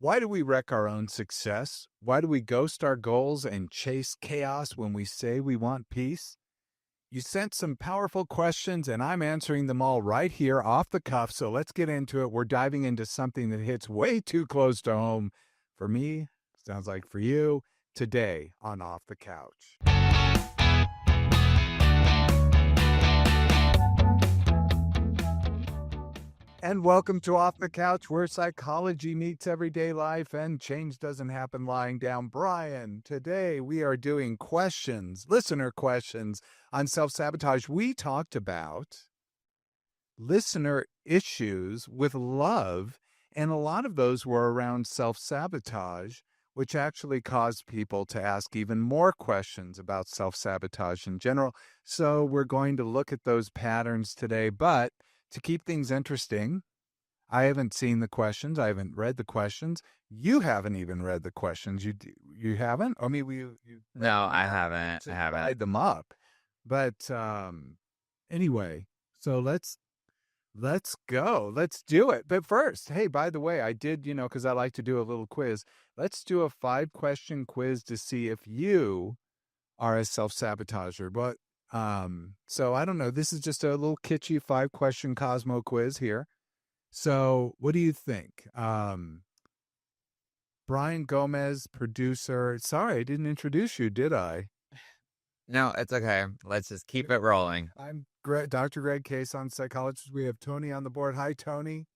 Why do we wreck our own success? Why do we ghost our goals and chase chaos when we say we want peace? You sent some powerful questions, and I'm answering them all right here off the cuff. So let's get into it. We're diving into something that hits way too close to home for me, sounds like for you, today on Off the Couch. And welcome to Off the Couch, where psychology meets everyday life and change doesn't happen lying down. Brian, today we are doing questions, listener questions on self-sabotage. We talked about listener issues with love, and a lot of those were around self-sabotage, which actually caused people to ask even more questions about self-sabotage in general. So we're going to look at those patterns today, but to keep things interesting, I haven't seen the questions. I haven't read the questions. You haven't even read the questions. You haven't? I mean, you No, I haven't. to I haven't. divide them up. But anyway, so let's go. Let's do it. But first, hey, by the way, I did, because I like to do a little quiz. Let's do a 5-question quiz to see if you are a self-sabotager. But so I don't know. This is just a little kitschy 5-question Cosmo quiz here. So what do you think? Brian Gomez, producer. Sorry, I didn't introduce you, did I? No, it's okay. Let's just keep it rolling. I'm Dr. Greg Case on psychologist. We have Tony on the board. Hi, Tony.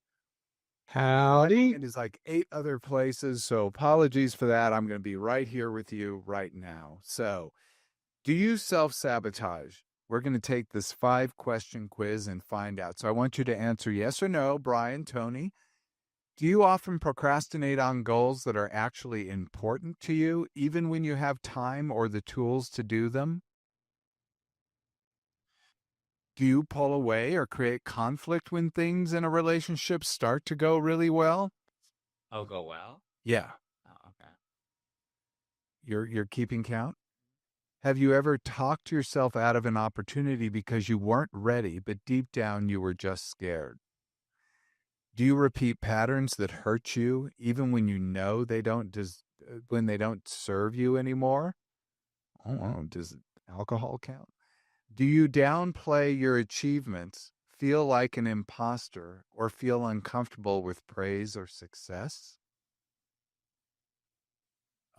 Howdy. And is like 8 other places, so apologies for that. I'm going to be right here with you right now. So, do you self-sabotage? We're going to take this 5-question quiz and find out. So I want you to answer yes or no, Brian, Tony. Do you often procrastinate on goals that are actually important to you, even when you have time or the tools to do them? Do you pull away or create conflict when things in a relationship start to go really well? Oh, go well? Yeah. Oh, okay. You're keeping count? Have you ever talked to yourself out of an opportunity because you weren't ready, but deep down you were just scared? Do you repeat patterns that hurt you even when you know when they don't serve you anymore? Oh, does alcohol count? Do you downplay your achievements, feel like an imposter, or feel uncomfortable with praise or success?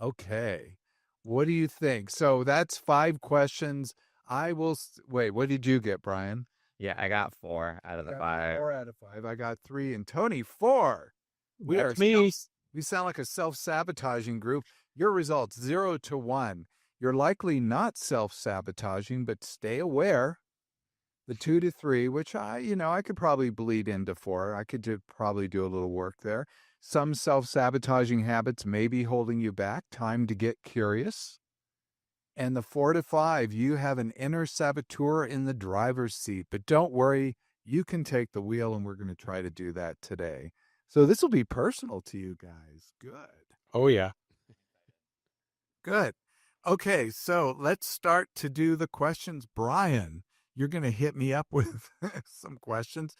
Okay. What do you think? So that's 5 questions. Wait, what did you get, Brian? Yeah, I got 4 out of the 5. 4 out of 5. I got 3, and Tony 4. That's me. We sound like a self-sabotaging group. Your results 0 to 1. You're likely not self-sabotaging, but stay aware. The 2 to 3, which I could probably bleed into 4. I could probably do a little work there. Some self-sabotaging habits may be holding you back. Time to get curious. And the 4 to 5, you have an inner saboteur in the driver's seat. But don't worry, you can take the wheel, and we're going to try to do that today. So this will be personal to you guys. Good. Oh, yeah. Good. Okay, so let's start to do the questions. Brian, you're going to hit me up with some questions.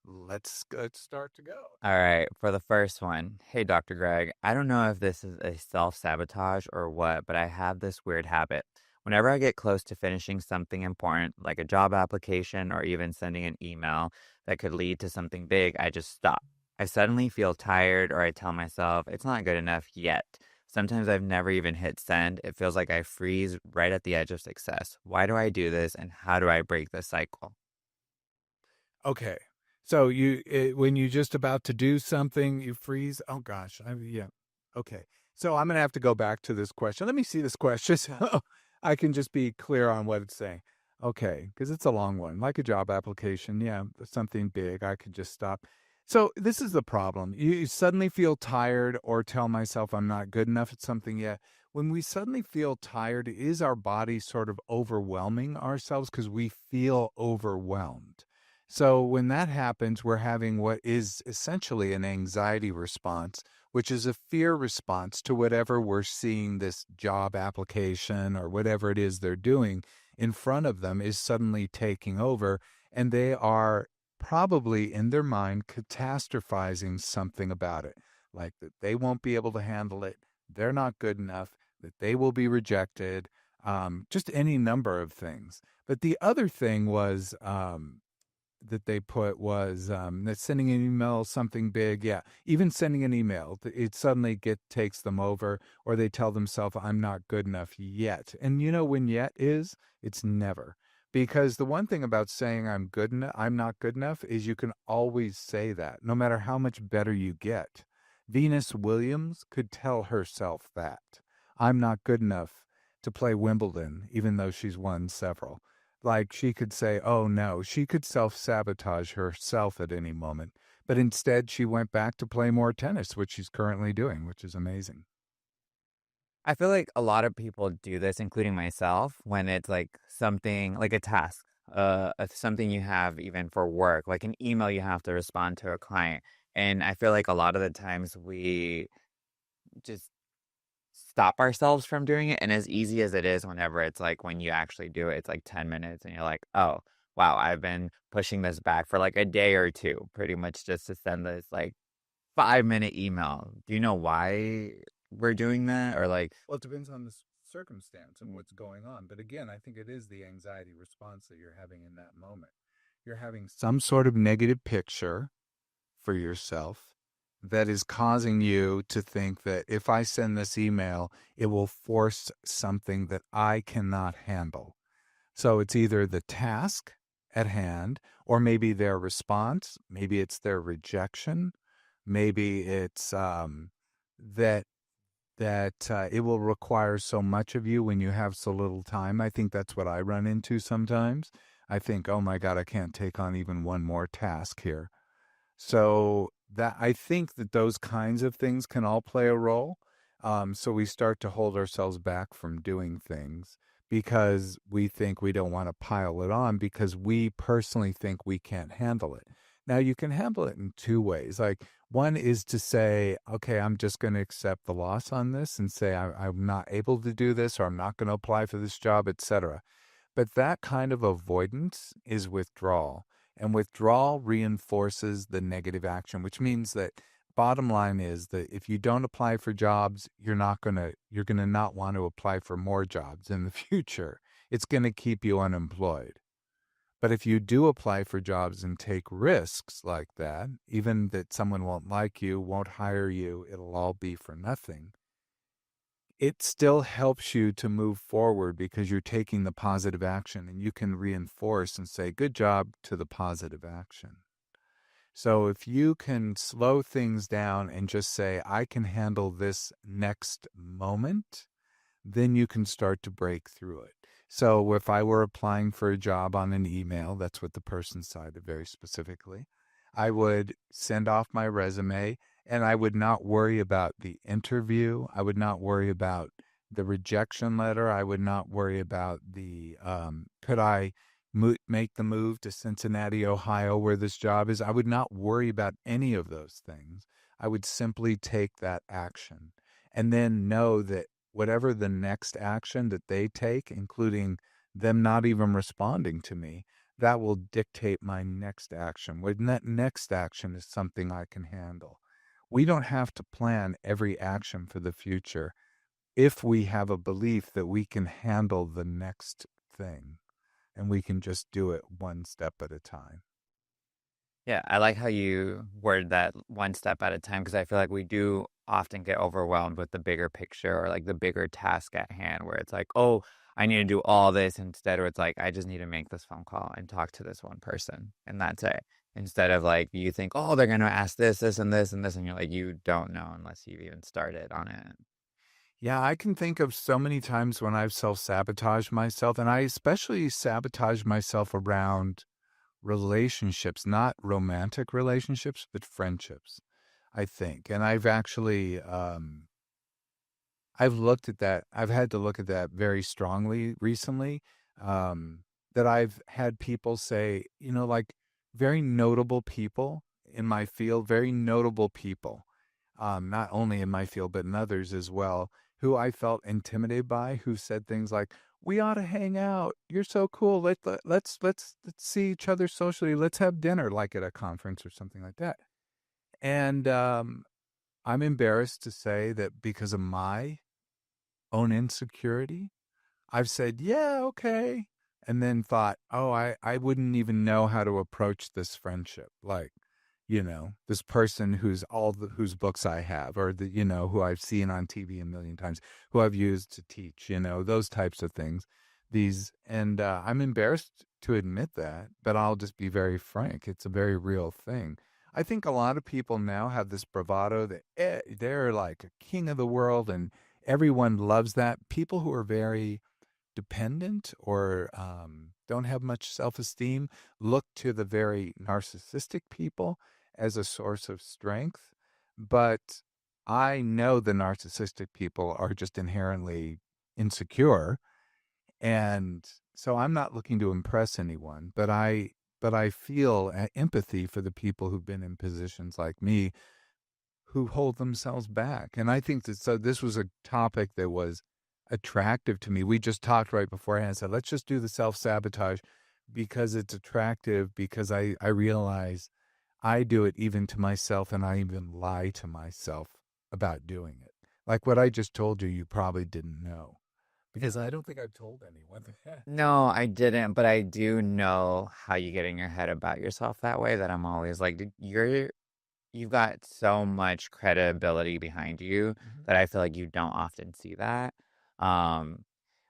Let's start to go. All right, for the first one. Hey, Dr. Greg, I don't know if this is a self-sabotage or what, but I have this weird habit. Whenever I get close to finishing something important, like a job application or even sending an email that could lead to something big, I just stop. I suddenly feel tired, or I tell myself it's not good enough yet. Sometimes I've never even hit send. It feels like I freeze right at the edge of success. Why do I do this, and how do I break this cycle? Okay. So when you're just about to do something, you freeze. Oh gosh. Yeah. Okay. So I'm going to have to go back to this question. Let me see this question so I can just be clear on what it's saying. Okay. Because it's a long one, like a job application. Yeah. Something big. I could just stop. So this is the problem. You suddenly feel tired, or tell myself I'm not good enough at something yet. When we suddenly feel tired, is our body sort of overwhelming ourselves because we feel overwhelmed? So when that happens, we're having what is essentially an anxiety response, which is a fear response to whatever we're seeing this job application or whatever it is they're doing in front of them is suddenly taking over, and they are probably in their mind catastrophizing something about it. like that they won't be able to handle it, they're not good enough, that they will be rejected, just any number of things. But the other thing was that they put was that sending an email something big, yeah, even sending an email, it suddenly takes them over, or they tell themselves, I'm not good enough yet. And you know when yet is? It's never. Because the one thing about saying I'm not good enough is you can always say that, no matter how much better you get. Venus Williams could tell herself that. I'm not good enough to play Wimbledon, even though she's won several. Like she could say, oh no, she could self sabotage herself at any moment. But instead, she went back to play more tennis, which she's currently doing, which is amazing. I feel like a lot of people do this, including myself, when it's like something like a task, something you have even for work, like an email you have to respond to a client. And I feel like a lot of the times we just stop ourselves from doing it. And as easy as it is, whenever it's like when you actually do it, it's like 10 minutes and you're like, oh, wow, I've been pushing this back for like a day or two, pretty much just to send this like 5-minute email. Do you know why we're doing that? Or like, Well, it depends on the circumstance and what's going on. But again, I think it is the anxiety response that you're having in that moment. You're having some sort of negative picture for yourself that is causing you to think that if I send this email, it will force something that I cannot handle. So it's either the task at hand, or maybe their response, maybe it's their rejection, maybe it's that it will require so much of you when you have so little time. I think that's what I run into sometimes. I think, oh my God, I can't take on even one more task here. So that I think that those kinds of things can all play a role. So we start to hold ourselves back from doing things because we think we don't want to pile it on because we personally think we can't handle it. Now you can handle it in two ways. Like one is to say, okay, I'm just going to accept the loss on this and say I'm not able to do this, or I'm not going to apply for this job, etc. But that kind of avoidance is withdrawal. And withdrawal reinforces the negative action, which means that bottom line is that if you don't apply for jobs, you're going to not want to apply for more jobs in the future. It's going to keep you unemployed. But if you do apply for jobs and take risks like that, even that someone won't like you, won't hire you, it'll all be for nothing, it still helps you to move forward because you're taking the positive action, and you can reinforce and say, good job to the positive action. So if you can slow things down and just say, I can handle this next moment, then you can start to break through it. So if I were applying for a job on an email, that's what the person cited very specifically, I would send off my resume, and I would not worry about the interview. I would not worry about the rejection letter. I would not worry about could I make the move to Cincinnati, Ohio, where this job is. I would not worry about any of those things. I would simply take that action and then know that whatever the next action that they take, including them not even responding to me, that will dictate my next action. When that next action is something I can handle. We don't have to plan every action for the future if we have a belief that we can handle the next thing and we can just do it one step at a time. yeah, I like how you word that one step at a time because I feel like we do often get overwhelmed with the bigger picture or like the bigger task at hand where it's like, oh, I need to do all this instead, or it's like, I just need to make this phone call and talk to this one person and that's it. Instead of like, you think, oh, they're going to ask this, this, and this, and this. And you're like, you don't know unless you've even started on it. Yeah, I can think of so many times when I've self sabotaged myself, and I especially sabotage myself around relationships, not romantic relationships, but friendships, I think. And I've actually, I've looked at that. I've had to look at that very strongly recently. Um, that I've had people say, like very notable people in my field, very notable people, not only in my field, but in others as well, who I felt intimidated by, who said things like, we ought to hang out. You're so cool. Let's see each other socially. Let's have dinner, like at a conference or something like that. And I'm embarrassed to say that because of my own insecurity, I've said, yeah, okay. And then thought, oh, I wouldn't even know how to approach this friendship. Like, this person whose books I have, or who I've seen on TV a million times, who I've used to teach, those types of things. And I'm embarrassed to admit that, but I'll just be very frank. It's a very real thing. I think a lot of people now have this bravado that they're like a king of the world and everyone loves that. People who are very dependent or don't have much self esteem look to the very narcissistic people as a source of strength. But I know the narcissistic people are just inherently insecure. And so I'm not looking to impress anyone, but I feel empathy for the people who've been in positions like me who hold themselves back. And I think that so this was a topic that was attractive to me. We just talked right beforehand and said, let's just do the self sabotage because it's attractive, because I realize I do it even to myself and I even lie to myself about doing it. Like what I just told you, you probably didn't know because I don't think I've told anyone. No, I didn't, but I do know how you get in your head about yourself that way, that I'm always like, "Dude, you've got so much credibility behind you Mhm. that I feel like you don't often see that. Um,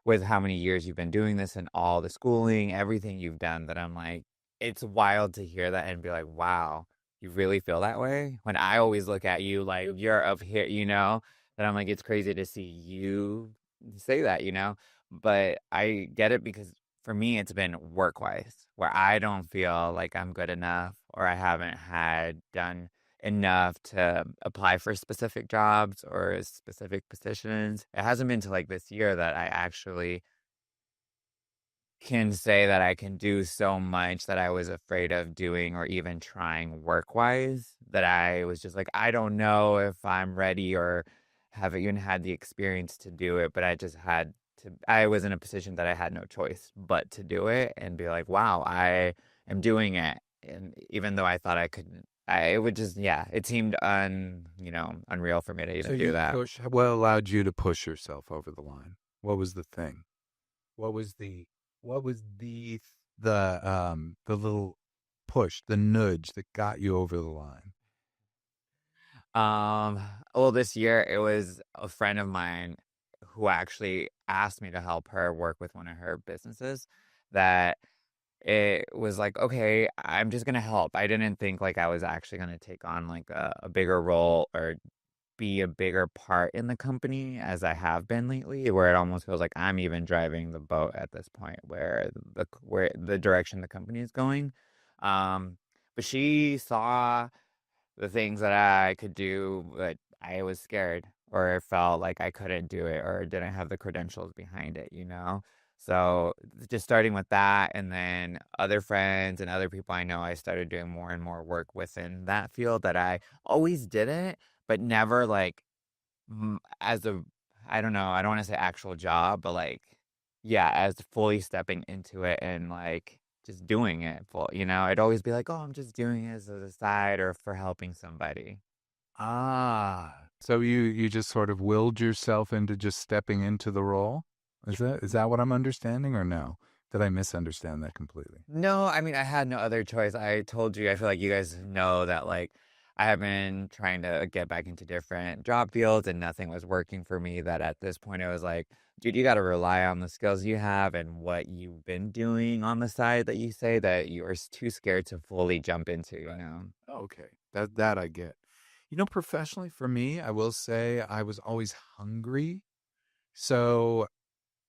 with how many years you've been doing this and all the schooling, everything you've done, that I'm like, it's wild to hear that and be like, wow, you really feel that way? When I always look at you like you're of here, that I'm like, it's crazy to see you say that. But I get it because for me, it's been work wise, where I don't feel like I'm good enough or I haven't had done enough to apply for specific jobs or specific positions. It hasn't been to like this year that I actually can say that I can do so much that I was afraid of doing or even trying work wise, that I was just like, I don't know if I'm ready or have even had the experience to do it, but I just had to, I was in a position that I had no choice but to do it and be like, wow, I am doing it. And even though I thought I couldn't, it would just, yeah, it seemed unreal for me to So even do you that. push, what allowed you to push yourself over the line? What was the thing? What was the the little push, the nudge that got you over the line? Um, well, this year it was a friend of mine who actually asked me to help her work with one of her businesses, that it was like, okay, I'm just gonna help. I didn't think like I was actually gonna take on like a bigger role or be a bigger part in the company as I have been lately, where it almost feels like I'm even driving the boat at this point, where the direction the company is going. Um, but she saw the things that I could do, but I was scared or felt like I couldn't do it or didn't have the credentials behind it. So just starting with that, and then other friends and other people I know, I started doing more and more work within that field that I always did it, but never like as a, I don't know, I don't want to say actual job, but like, yeah, as fully stepping into it and like just doing it I'd always be like, oh, I'm just doing it as a side or for helping somebody. Ah, so you just sort of willed yourself into just stepping into the role? Is that what I'm understanding or no? Did I misunderstand that completely? No, I mean, I had no other choice. I told you, I feel like you guys know that, like, I have been trying to get back into different job fields and nothing was working for me. That at this point, I was like, dude, you got to rely on the skills you have and what you've been doing on the side that you say that you are too scared to fully jump into. Okay. That I get. Professionally for me, I will say I was always hungry. So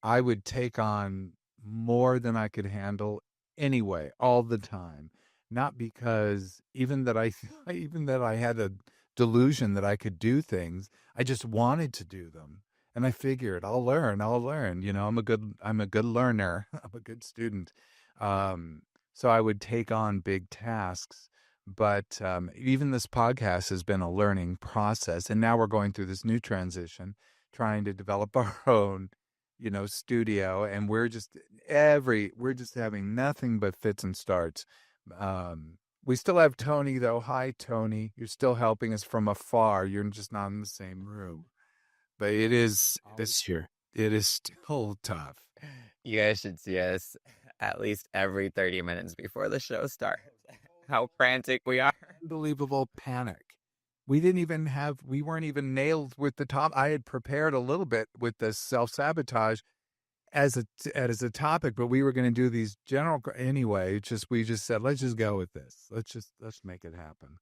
I would take on more than I could handle anyway, all the time. Not because even that I had a delusion that I could do things. I just wanted to do them. And I figured I'll learn. I'm a good learner. I'm a good student. Um, so I would take on big tasks. But even this podcast has been a learning process. And now we're going through this new transition, trying to develop our own studio, and we're just having nothing but fits and starts. We still have Tony, though. Hi, Tony. You're still helping us from afar. You're just not in the same room. But it is This here. it is still tough. You guys should see us at least every 30 minutes before the show starts. How frantic we are. Unbelievable panic. We weren't even nailed with the top. I had prepared a little bit with the self-sabotage as a topic, but we were going to do these anyway. We just said, let's just go with this. Let's make it happen.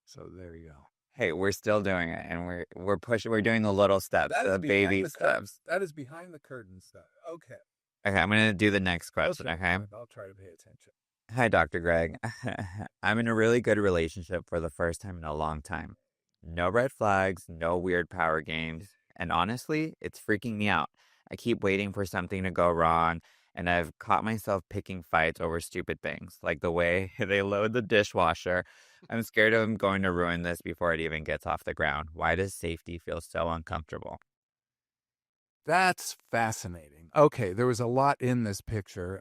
So there you go. Hey, we're still doing it, and we're pushing. We're doing the little steps, the baby steps. That is behind the curtain stuff. Okay. Okay, I'm gonna do the next question. Okay. I'll try to pay attention. Hi, Dr. Greg. I'm in a really good relationship for the first time in a long time. No red flags, no weird power games, and honestly, it's freaking me out. I keep waiting for something to go wrong, and I've caught myself picking fights over stupid things, like the way they load the dishwasher. I'm scared I'm going to ruin this before it even gets off the ground. Why does safety feel so uncomfortable? That's fascinating. Okay, there was a lot in this picture.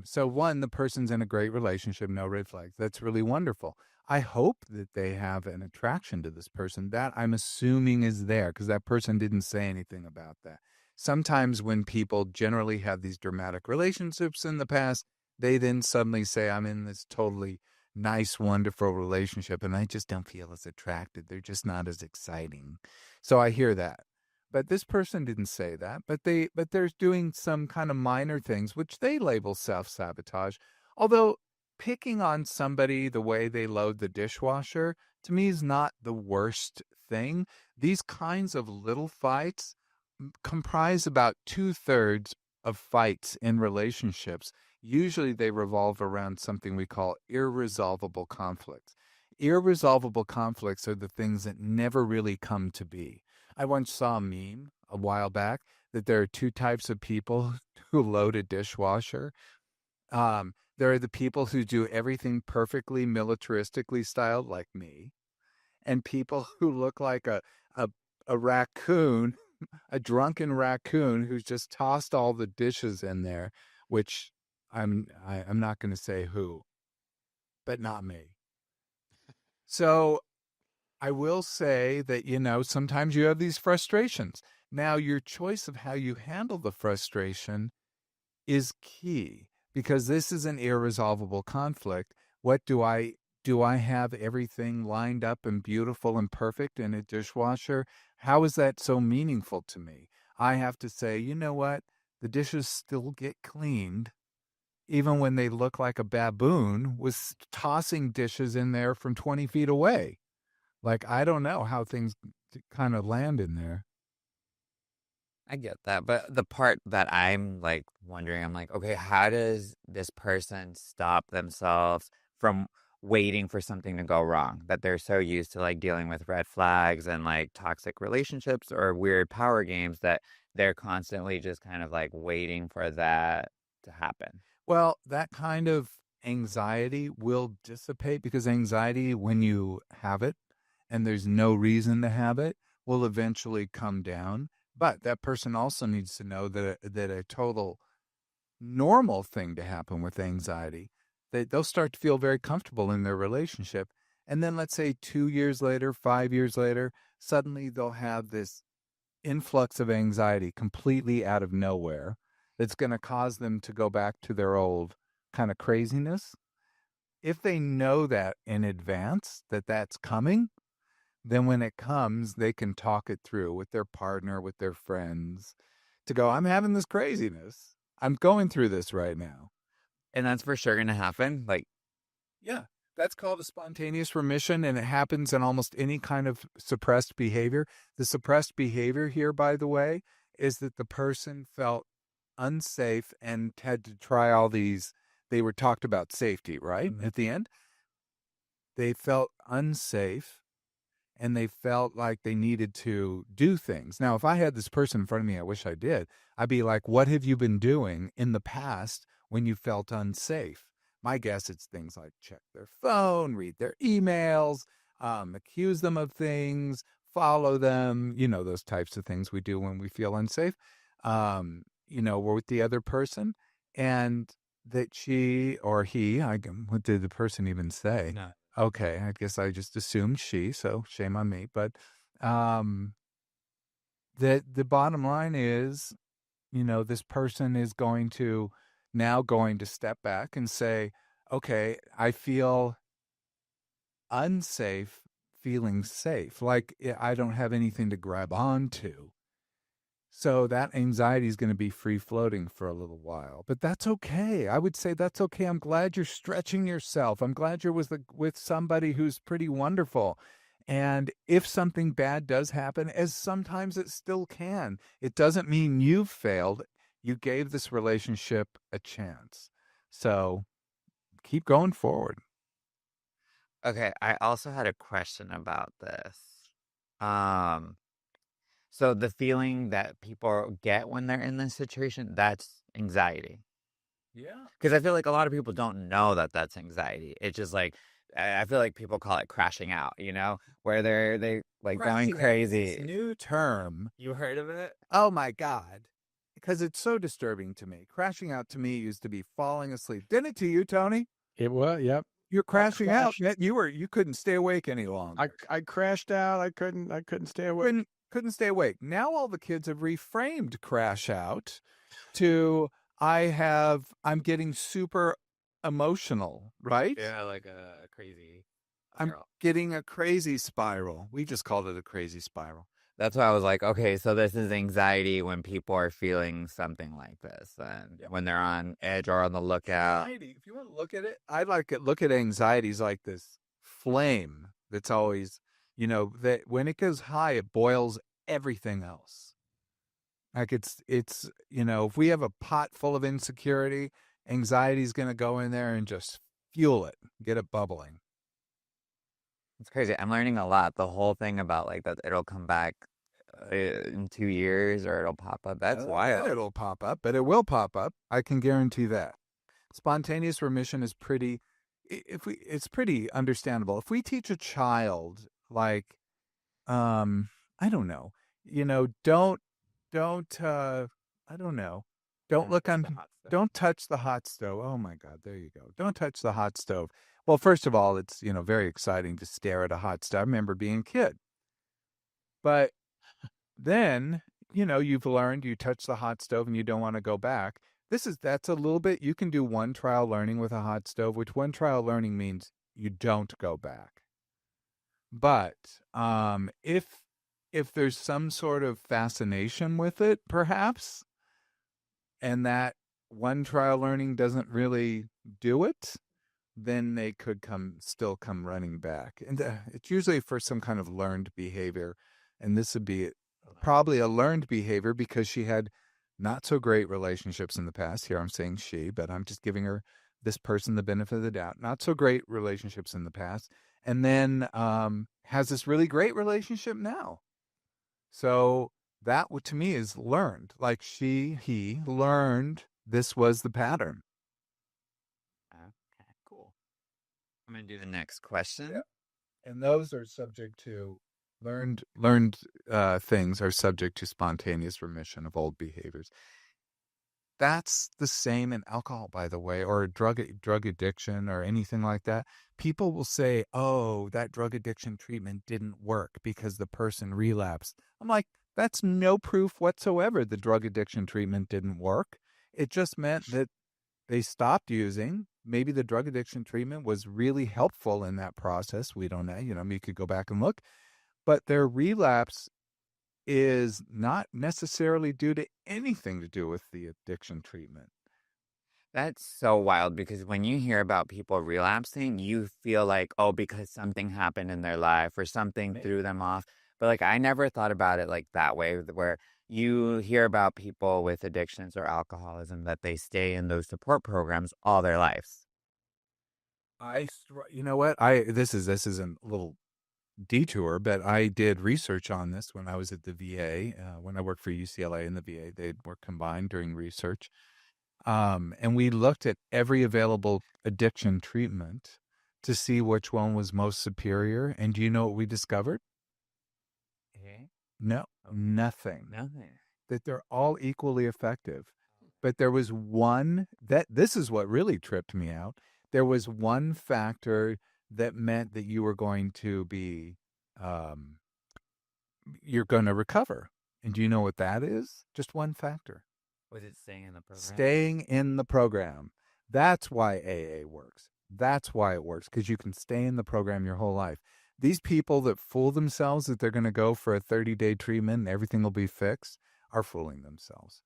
So one, the person's in a great relationship, no red flags. That's really wonderful. I hope that they have an attraction to this person. That I'm assuming is there because that person didn't say anything about that. Sometimes when people generally have these dramatic relationships in the past, they then suddenly say, I'm in this totally nice, wonderful relationship, and I just don't feel as attracted. They're just not as exciting. So I hear that. But this person didn't say that. But they're doing some kind of minor things which they label self-sabotage. Although picking on somebody the way they load the dishwasher to me is not the worst thing. These kinds of little fights comprise about 2/3 of fights in relationships. Usually they revolve around something we call irresolvable conflicts. Irresolvable conflicts are the things that never really come to be. I once saw a meme a while back that there are two types of people who load a dishwasher. There are the people who do everything perfectly militaristically styled, like me, and people who look like a, a raccoon, a drunken raccoon who's just tossed all the dishes in there, which I'm not going to say who, but not me. So I will say that, sometimes you have these frustrations. Now, your choice of how you handle the frustration is key because this is an irresolvable conflict. What do I have everything lined up and beautiful and perfect in a dishwasher? How is that so meaningful to me? I have to say, you know what? The dishes still get cleaned, even when they look like a baboon was tossing dishes in there from 20 feet away. Like, I don't know how things kind of land in there. I get that, but the part that I'm like wondering, I'm like, okay, how does this person stop themselves from waiting for something to go wrong? That they're so used to like dealing with red flags and like toxic relationships or weird power games that they're constantly just kind of like waiting for that to happen. Well, that kind of anxiety will dissipate because anxiety, when you have it and there's no reason to have it, will eventually come down. But that person also needs to know that a total normal thing to happen with anxiety, that they'll start to feel very comfortable in their relationship. And then let's say 2 years later, 5 years later, suddenly they'll have this influx of anxiety completely out of nowhere that's going to cause them to go back to their old kind of craziness. If they know that in advance that that's coming, then when it comes, they can talk it through with their partner, with their friends, to go, I'm having this craziness. I'm going through this right now. And that's for sure going to happen. Like, Yeah, that's called a spontaneous remission, and it happens in almost any kind of suppressed behavior. The suppressed behavior here, by the way, is that the person felt unsafe and had to try all these. They were talked about safety, right? Mm-hmm. At the end, they felt unsafe and they felt like they needed to do things. Now, if I had this person in front of me, I wish I did, I'd be like, what have you been doing in the past when you felt unsafe? My guess it's things like check their phone, read their emails, accuse them of things, follow them, those types of things we do when we feel unsafe. We're with the other person, and that she or he, what did the person even say? no, Okay, I guess I just assumed she, so shame on me. But um, the bottom line is, this person is going to step back and say, okay, I feel unsafe feeling safe. Like I don't have anything to grab onto. So that anxiety is going to be free floating for a little while, but that's okay. I would say that's okay. I'm glad you're stretching yourself. I'm glad you're with somebody who's pretty wonderful. And if something bad does happen, as sometimes it still can, it doesn't mean you've failed. You gave this relationship a chance. So keep going forward. Okay, I also had a question about this. Um, so the feeling that people get when they're in this situation, that's anxiety. Yeah. Because I feel like a lot of people don't know that that's anxiety. It's just like I feel like people call it crashing out, where they like going Crashing out, this crazy. new term. You heard of it? Oh my God. Because it's so disturbing to me. Crashing out to me used to be falling asleep. Didn't it to you, Tony? It was, yep. You're I crashing out. crashed. You couldn't stay awake any I longer. I crashed out. I couldn't stay awake. Couldn't stay awake. Now all the kids have reframed crash out to I'm getting super emotional, right? Yeah, like a crazy I'm spiral. getting a crazy spiral. We just called it a crazy spiral. That's why I was like, okay, so this is anxiety when people are feeling something like this, and Yeah. when they're on edge or on the lookout. Anxiety, if you want to look at it, I like it. Look at anxieties like this flame that's always, that when it goes high, it boils everything else. Like if we have a pot full of insecurity, anxiety is going to go in there and just fuel it, get it bubbling. It's crazy. I'm learning a lot. The whole thing about like that it'll come back in 2 years or it'll pop up. That's wild. It'll pop up, but it will pop up. I can guarantee that. Spontaneous remission is it's pretty understandable. If we teach a child, like, I don't know, don't, I don't know, don't look touch on, the hot stuff. don't touch the hot stove. Oh my God, there you go. Don't touch the hot stove. Well, first of all, it's, very exciting to stare at a hot stove. I remember being a kid. But then, you've learned you touch the hot stove and you don't want to go back. That's a little bit, you can do one trial learning with a hot stove, which one trial learning means you don't go back. But if there's some sort of fascination with it, perhaps, and that one trial learning doesn't really do it, then they could still come running back. And it's usually for some kind of learned behavior. And this would be probably a learned behavior because she had not so great relationships in the past. Here I'm saying she, but I'm just giving this person the benefit of the doubt. Not so great relationships in the past. And then has this really great relationship now. So that to me is learned. Like he learned this was the pattern. Okay, cool. I'm gonna do the next question. Yeah. And those are subject to learned things are subject to spontaneous remission of old behaviors. That's the same in alcohol, by the way, or drug addiction or anything like that. People will say, "Oh, that drug addiction treatment didn't work because the person relapsed." I'm like, that's no proof whatsoever the drug addiction treatment didn't work. It just meant that they stopped using. Maybe the drug addiction treatment was really helpful in that process. We don't know. You could go back and look. But their relapse is not necessarily due to anything to do with the addiction treatment. That's so wild because when you hear about people relapsing, you feel like, oh, because something happened in their life or something threw them off. But like, I never thought about it like that way, where you hear about people with addictions or alcoholism that they stay in those support programs all their lives. You know what? This is a little detour, but I did research on this when I was at the VA. When I worked for UCLA and the VA, they were combined during research. And we looked at every available addiction treatment to see which one was most superior. And do you know what we discovered? Okay. No, nothing. Nothing. That they're all equally effective. But there was one this is what really tripped me out. There was one factor that meant that you were going to be, um, you're going to recover. And do you know what that is? Just one factor: Was it staying in the program? staying in the program. That's why AA works. That's why it works, because you can stay in the program your whole life. These people that fool themselves that they're going to go for a 30-day treatment and everything will be fixed are fooling themselves.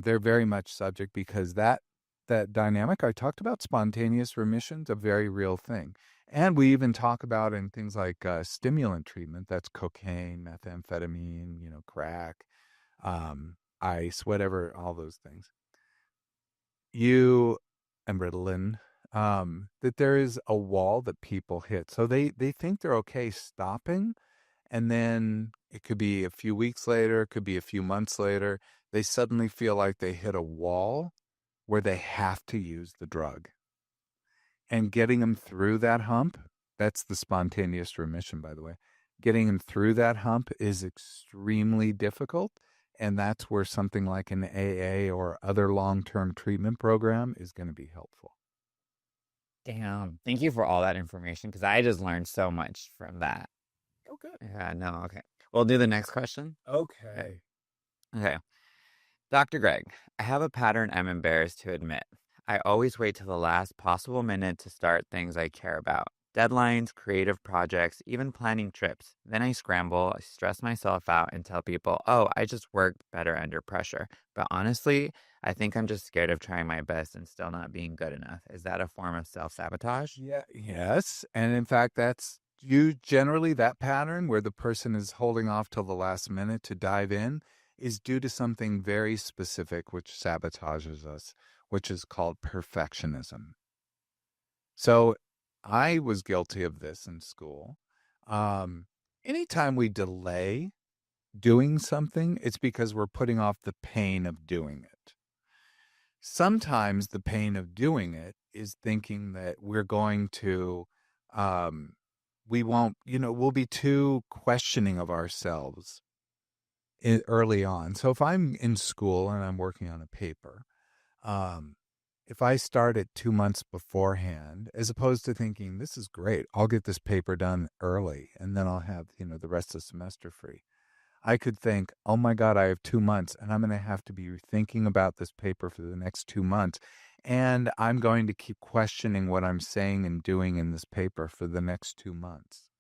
They're very much subject, because that dynamic I talked about, spontaneous remission's a very real thing. And we even talk about in things like stimulant treatment, that's cocaine, methamphetamine, crack, ice, whatever, all those things. You and Ritalin, that there is a wall that people hit. So they think they're okay stopping, and then it could be a few weeks later, it could be a few months later, they suddenly feel like they hit a wall where they have to use the drug. And getting them through that hump, that's the spontaneous remission, by the way. Getting them through that hump is extremely difficult. And that's where something like an AA or other long term treatment program is going to be helpful. Damn. Thank you for all that information because I just learned so much from that. Oh, good. Yeah, no, okay. We'll do the next question. Okay. Okay. Dr. Greg, I have a pattern I'm embarrassed to admit. I always wait till the last possible minute to start things I care about. Deadlines, creative projects, even planning trips. Then I scramble, I stress myself out, and tell people, oh, I just work better under pressure. But honestly, I think I'm just scared of trying my best and still not being good enough. Is that a form of self sabotage? Yeah. Yes. And in fact, that's you generally that pattern where the person is holding off till the last minute to dive in is due to something very specific which sabotages us, which is called perfectionism. So I was guilty of this in school. Um, Anytime we delay doing something, it's because we're putting off the pain of doing it. Sometimes the pain of doing it is thinking that we're going to, um, we won't, we'll be too questioning of ourselves early on. So if I'm in school and I'm working on a paper, um, if I start it 2 months beforehand, as opposed to thinking, this is great, I'll get this paper done early and then I'll have, the rest of the semester free. I could think, oh my God, I have 2 months and I'm going to have to be thinking about this paper for the next 2 months. And I'm going to keep questioning what I'm saying and doing in this paper for the next 2 months.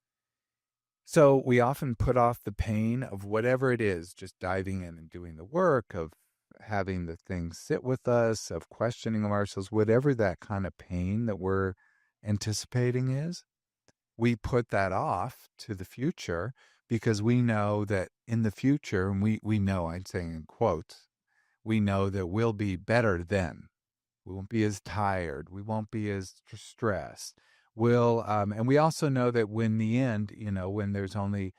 So we often put off the pain of whatever it is, just diving in and doing the work, of having the things sit with us, of questioning of ourselves, whatever that kind of pain that we're anticipating is. We put that off to the future because we know that in the future, and we know, I'm saying in quotes, we know that we'll be better then. We won't be as tired. We won't be as stressed. And we also know that when the end, when there's only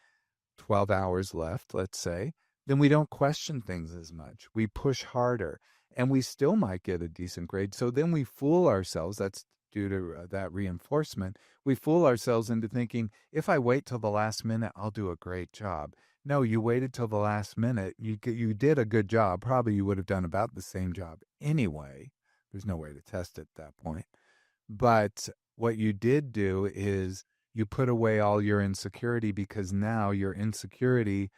12 hours left, let's say, then we don't question things as much. We push harder and we still might get a decent grade. So then we fool ourselves. That's due to that reinforcement. We fool ourselves into thinking, if I wait till the last minute, I'll do a great job. No, you waited till the last minute. You did a good job. Probably you would have done about the same job anyway. There's no way to test it at that point. But what you did do is you put away all your insecurity, because now your insecurity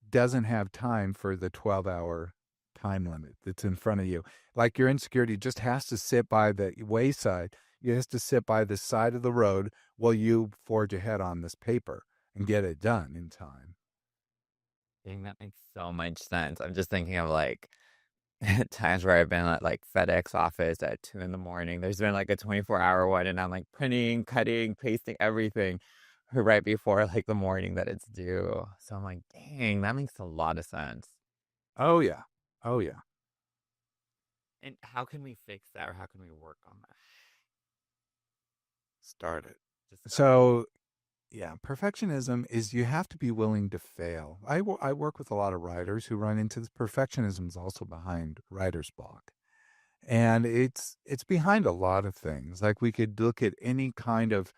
doesn't have time for the 12-hour time limit that's in front of you. Like your insecurity just has to sit by the wayside. It has to sit by the side of the road while you forge ahead on this paper and get it done in time. Dang, that makes so much sense. I'm just thinking of like times where I've been at like FedEx office at 2 in the morning. There's been like a 24-hour one, and I'm like printing, cutting, pasting everything right before like the morning that it's due. So I'm like, dang, that makes a lot of sense. Oh, yeah. Oh, yeah. And how can we fix that, or how can we work on that? Start it. Just start. So, yeah, perfectionism is you have to be willing to fail. I work with a lot of writers who run into this. Perfectionism is also behind writer's block. And it's behind a lot of things. Like we could look at any kind of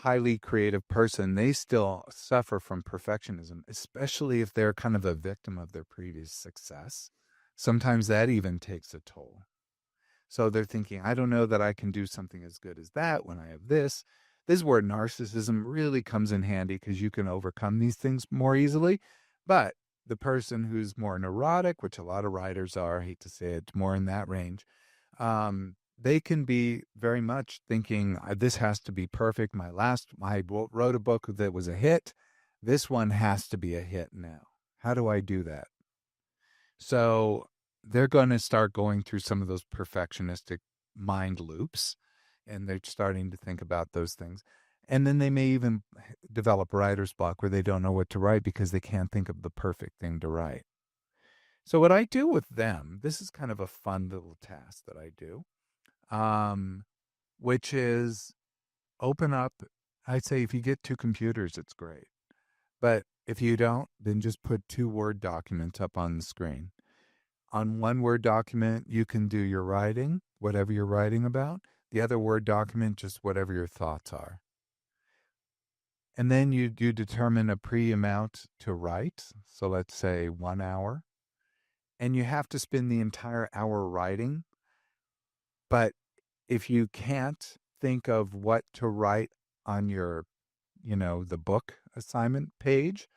highly creative person, they still suffer from perfectionism, especially if they're kind of a victim of their previous success. Sometimes that even takes a toll. So they're thinking, I don't know that I can do something as good as that when I have this. This is where narcissism really comes in handy because you can overcome these things more easily. But the person who's more neurotic, which a lot of writers are, I hate to say it, more in that range, they can be very much thinking, this has to be perfect. I wrote a book that was a hit. This one has to be a hit now. How do I do that? So they're going to start going through some of those perfectionistic mind loops, and they're starting to think about those things. And then they may even develop writer's block where they don't know what to write because they can't think of the perfect thing to write. So what I do with them, this is kind of a fun little task that I do, which is open up. I say if you get two computers, it's great. But if you don't, then just put two Word documents up on the screen. On one Word document, you can do your writing, whatever you're writing about. The other Word document, just whatever your thoughts are. And then you determine a pre-amount to write. So let's say 1 hour. And you have to spend the entire hour writing. But if you can't think of what to write on your, the book assignment page,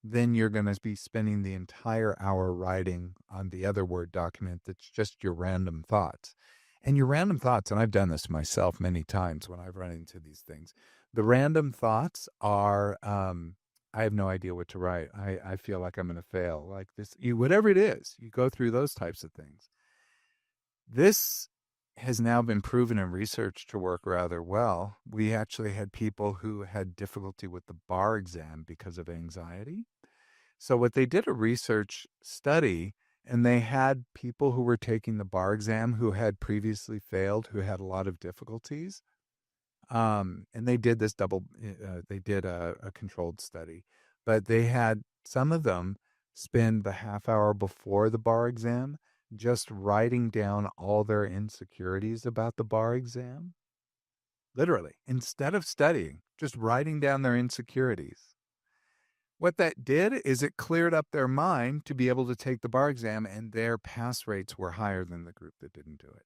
then you're going to be spending the entire hour writing on the other Word document that's just your random thoughts. And your random thoughts, and I've done this myself many times when I've run into these things, the random thoughts are, I have no idea what to write. I feel like I'm going to fail. Like this, whatever it is, you go through those types of things. This has now been proven in research to work rather well. We actually had people who had difficulty with the bar exam because of anxiety. So what they did a research study, and they had people who were taking the bar exam who had previously failed, who had a lot of difficulties. And they did this they did a controlled study, but they had some of them spend the half hour before the bar exam just writing down all their insecurities about the bar exam. Literally, instead of studying, just writing down their insecurities. What that did is it cleared up their mind to be able to take the bar exam, and their pass rates were higher than the group that didn't do it.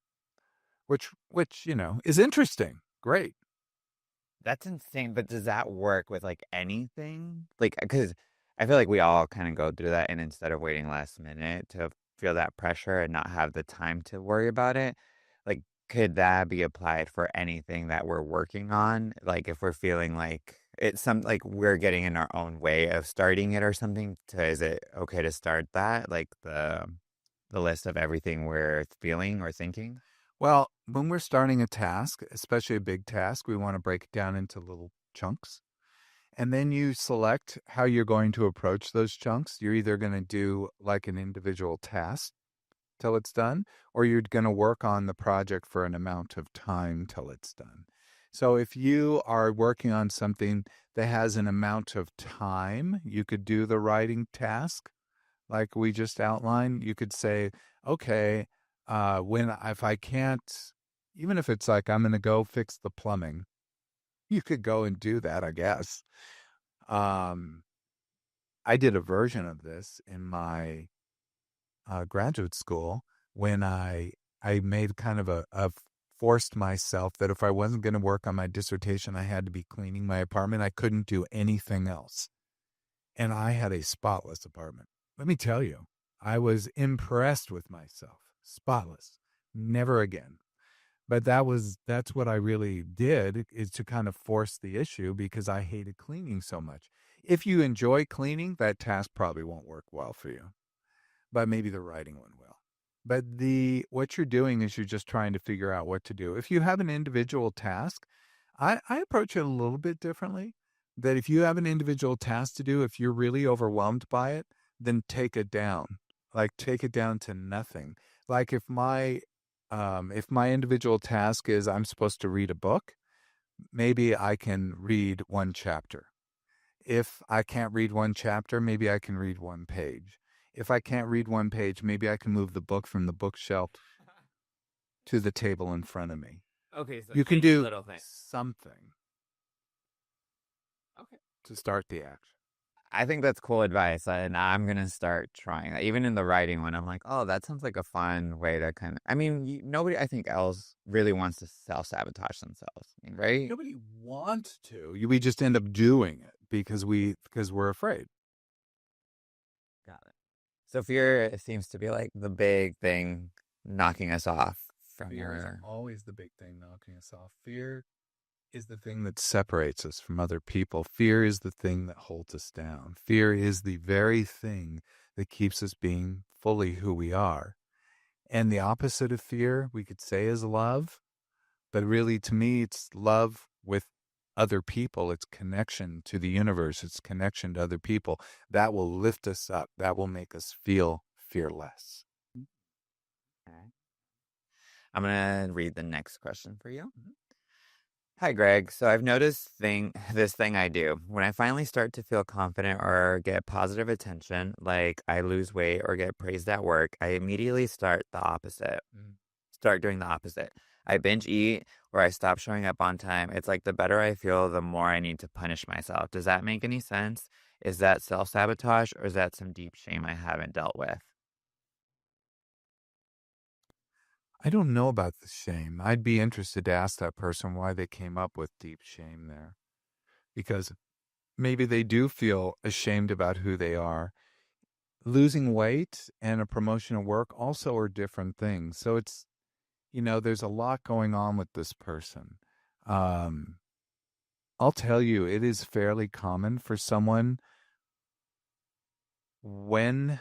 Which is interesting. Great. That's insane, but does that work with, like, anything? Like, because I feel like we all kinda go through that, and instead of waiting last minute to feel that pressure and not have the time to worry about it, like, could that be applied for anything that we're working on? Like, if we're feeling like we're getting in our own way of starting it or something, is it okay to start that? Like, the list of everything we're feeling or thinking? Well, when we're starting a task, especially a big task, we want to break it down into little chunks. And then you select how you're going to approach those chunks. You're either going to do like an individual task till it's done, or you're going to work on the project for an amount of time till it's done. So if you are working on something that has an amount of time, you could do the writing task like we just outlined. You could say, okay, if I can't, even if it's like I'm going to go fix the plumbing, you could go and do that, I guess. Um, I did a version of this in my graduate school when I made kind of forced myself that if I wasn't going to work on my dissertation, I had to be cleaning my apartment. I couldn't do anything else. And I had a spotless apartment. Let me tell you, I was impressed with myself. Spotless. Never again. But that's what I really did, is to kind of force the issue because I hated cleaning so much. If you enjoy cleaning, that task probably won't work well for you, but maybe the writing one will. But what you're doing is you're just trying to figure out what to do. If you have an individual task, I approach it a little bit differently. That if you have an individual task to do, if you're really overwhelmed by it, then take it down. Like take it down to nothing. Like if my individual task is I'm supposed to read a book, maybe I can read one chapter. If I can't read one chapter, maybe I can read one page. If I can't read one page, maybe I can move the book from the bookshelf to the table in front of me. Okay, so You can any do little thing. something Okay. to start the action. I think that's cool advice, and I'm gonna start trying that. Even in the writing one, I'm like, oh, that sounds like a fun way to kind of. I mean, nobody I think else really wants to self-sabotage themselves, right? Nobody wants to. We just end up doing it because we're afraid. Got it. So fear seems to be like the big thing knocking us off from Fear is your. always the big thing knocking us off. Fear is the thing that separates us from other people. Fear is the thing that holds us down. Fear is the very thing that keeps us being fully who we are. And the opposite of fear, we could say, is love. But really, to me, it's love with other people. It's connection to the universe. It's connection to other people. That will lift us up. That will make us feel fearless. Okay. I'm gonna read the next question for you. Hi, Greg. So I've noticed this thing I do. When I finally start to feel confident or get positive attention, like I lose weight or get praised at work, I immediately start the opposite. Mm. Start doing the opposite. I binge eat or I stop showing up on time. It's like the better I feel, the more I need to punish myself. Does that make any sense? Is that self-sabotage or is that some deep shame I haven't dealt with? I don't know about the shame. I'd be interested to ask that person why they came up with deep shame there. Because maybe they do feel ashamed about who they are. Losing weight and a promotion at work also are different things. So there's a lot going on with this person. Um, I'll tell you, it is fairly common for someone when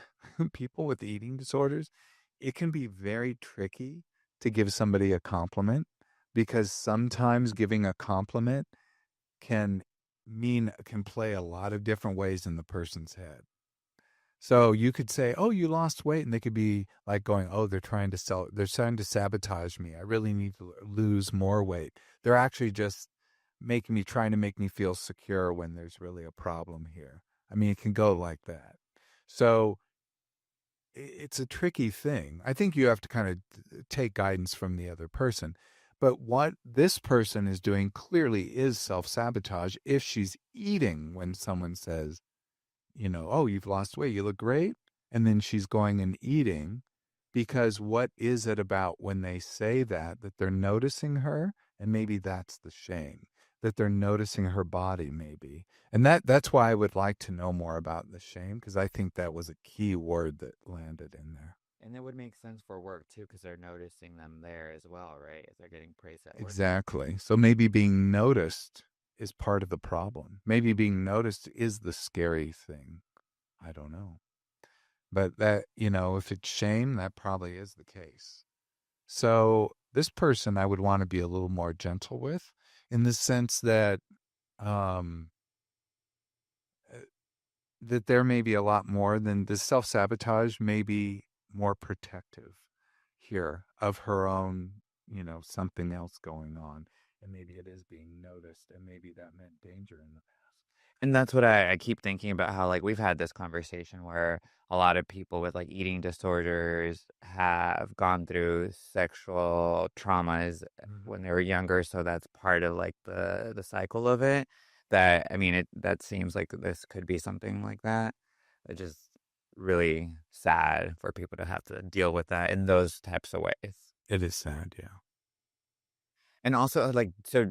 people with eating disorders, it can be very tricky to give somebody a compliment because sometimes giving a compliment can can play a lot of different ways in the person's head. So you could say, "Oh, you lost weight," and they could be like going, "Oh, they're trying to sabotage me. I really need to lose more weight." They're actually just trying to make me feel secure when there's really a problem here. I mean, it can go like that. So it's a tricky thing. I think you have to kind of take guidance from the other person. But what this person is doing clearly is self sabotage if she's eating when someone says, "Oh, you've lost weight. You look great." And then she's going and eating because what is it about when they say that they're noticing her? And maybe that's the shame that they're noticing her body, maybe. And that's why I would like to know more about the shame because I think that was a key word that landed in there. And it would make sense for work too, because they're noticing them there as well, right? If they're getting praised at work. Exactly. So maybe being noticed is part of the problem. Maybe being noticed is the scary thing. I don't know. But if it's shame, that probably is the case. So this person I would want to be a little more gentle with in the sense um, uh, that there may be a lot more than the self-sabotage may be more protective here of her own, something else going on. And maybe it is being noticed and maybe that meant danger in the past. And that's what I keep thinking about how, like, we've had this conversation where a lot of people with, like, eating disorders have gone through sexual traumas Mhm. when they were younger, so that's part of, like, the cycle of it. That I mean, that seems like this could be something like that. It's just really sad for people to have to deal with that in those types of ways. It is sad, yeah. And also, like, so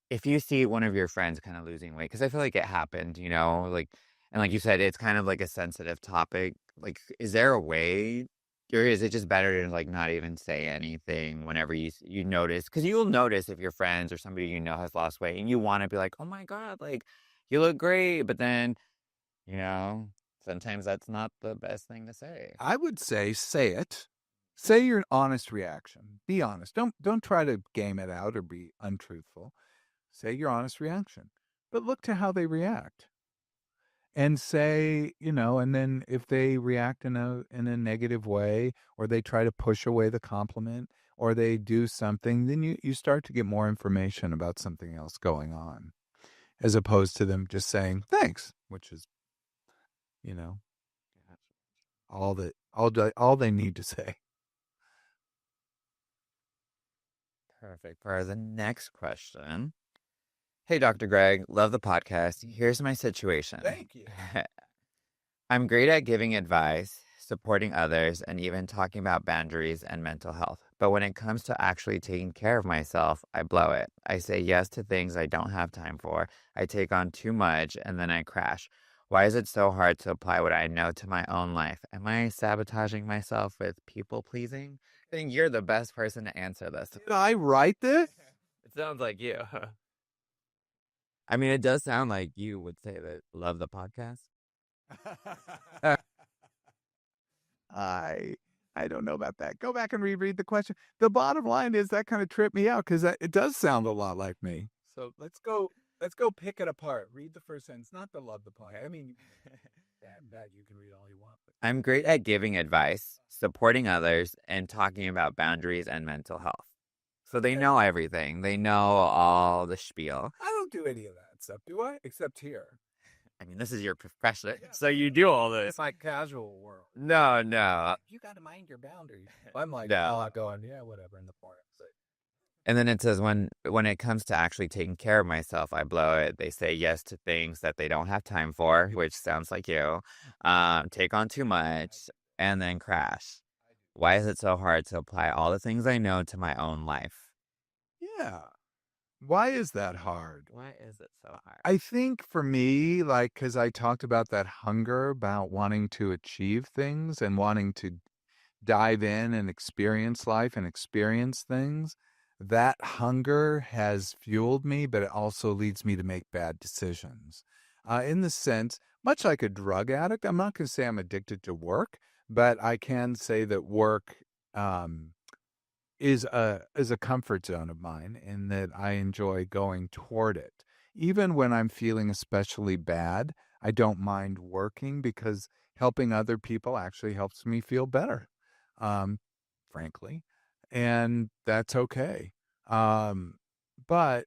if you see one of your friends kind of losing weight, because I feel like it happened, like, and like you said, it's kind of like a sensitive topic. Like, is there a way, or is it just better to like not even say anything whenever you notice? Because you'll notice if your friends or somebody you know has lost weight, and you want to be like, oh my God, like you look great, but then you know sometimes that's not the best thing to say. I would say it. Say your honest reaction. Be honest. Don't try to game it out or be untruthful. Say your honest reaction. But look to how they react. And say, and then if they react in a negative way or they try to push away the compliment or they do something, then you start to get more information about something else going on as opposed to them just saying thanks, which is, you know, all they need to say. Perfect. For the next question. Hey, Dr. Greg, love the podcast. Here's my situation. Thank you. I'm great at giving advice, supporting others, and even talking about boundaries and mental health. But when it comes to actually taking care of myself, I blow it. I say yes to things I don't have time for. I take on too much and then I crash. Why is it so hard to apply what I know to my own life? Am I sabotaging myself with people pleasing? I think you're the best person to answer this. Did I write this? It sounds like you. I mean, it does sound like you would say that love the podcast. I I don't know about that. Go back and reread the question. The bottom line is that kind of tripped me out because it does sound a lot like me. So let's go pick it apart. Read the first sentence, not the love the podcast. I mean, that you can read all you want. But I'm great at giving advice, supporting others, and talking about boundaries and mental health. So they know everything. They know all the spiel. I don't do any of that stuff, do I? Except here. I mean, this is your profession, so you do all this. It's my casual world. No. You got to mind your boundaries. I'm like, No. going, yeah, whatever, in the forum. So, And then it says when it comes to actually taking care of myself, I blow it. They say yes to things that they don't have time for, which sounds like you. Take on too much and then crash. Why is it so hard to apply all the things I know to my own life? yeah. Why is that hard? Why is it so hard? I think for me, like, because I talked about that hunger about wanting to achieve things and wanting to dive in and experience life and experience things, that hunger has fueled me, but it also leads me to make bad decisions. In the sense, much like a drug addict, I'm not going to say I'm addicted to work, but I can say that work um, is a comfort zone of mine in that I enjoy going toward it. Even when I'm feeling especially bad, I don't mind working because helping other people actually helps me feel better, um, frankly, and that's okay. Um, but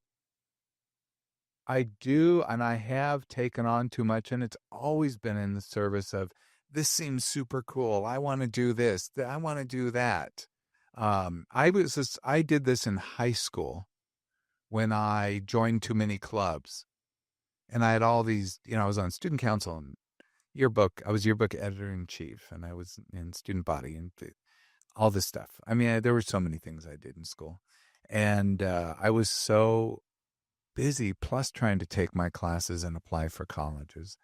I do, and I have taken on too much, and it's always been in the service of this seems super cool. I want to do this. I want to do that. I did this in high school when I joined too many clubs, and I had all these. I was on student council and yearbook. I was yearbook editor in chief, and I was in student body and all this stuff. I mean, there were so many things I did in school, and I was so busy, plus trying to take my classes and apply for colleges.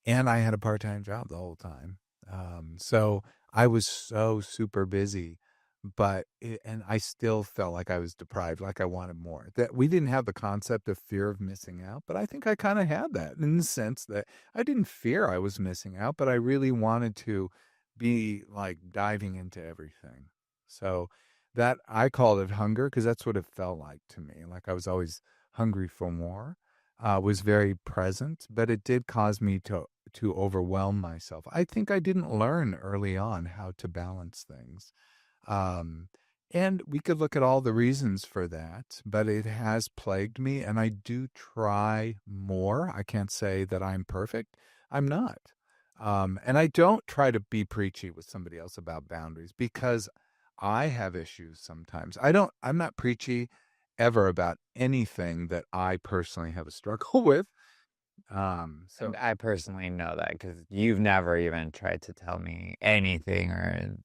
And I had a part-time job the whole time. So I was so super busy, and I still felt like I was deprived, like I wanted more. That we didn't have the concept of fear of missing out, but I think I kind of had that in the sense that I didn't fear I was missing out, but I really wanted to be like diving into everything. So that I called it hunger because that's what it felt like to me. Like I was always hungry for more, was very present, but it did cause me to overwhelm myself. I think I didn't learn early on how to balance things. Um, and we could look at all the reasons for that, but it has plagued me, and I do try more. I can't say that I'm perfect. I'm not. And I don't try to be preachy with somebody else about boundaries because I have issues sometimes. I'm not preachy ever about anything that I personally have a struggle with. So I personally know that because you've never even tried to tell me anything or